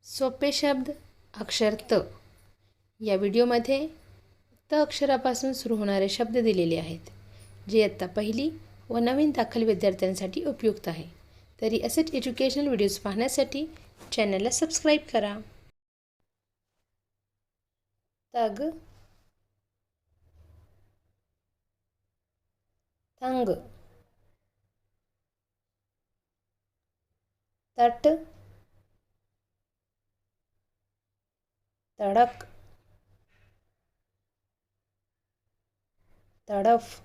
सोपे शब्द अक्षर त. या व्हिडिओमध्ये त अक्षरापासून सुरू होणारे शब्द दिलेले आहेत, जे इयत्ता पहिली व नवीन दाखल विद्यार्थ्यांसाठी उपयुक्त आहे. तरी असेच एज्युकेशनल व्हिडिओज पाहण्यासाठी चॅनलला सबस्क्राईब करा. तग, तंग, तट, तडक, तडफ,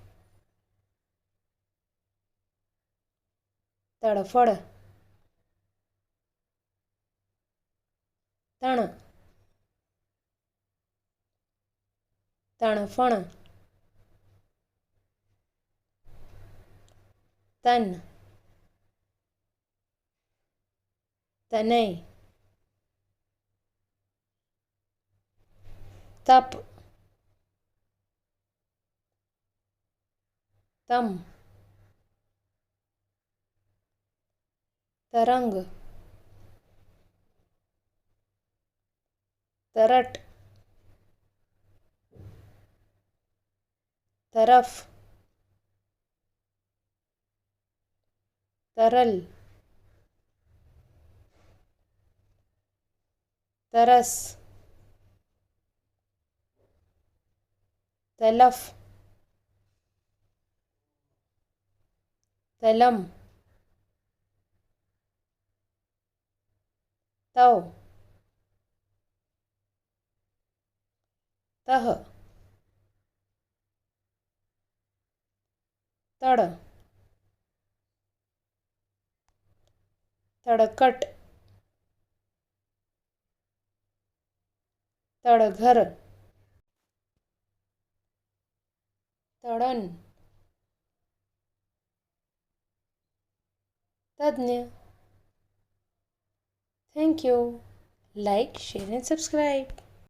तडफड, तण, तणफण, तन, तनय, तप, तम, तरंग, तरट, तरफ, तरल, तरस, तलफ, तलम, तव, तह, तड, तडकट, तडघर, तडण, तज्ञ. Thank you. Like, share and subscribe.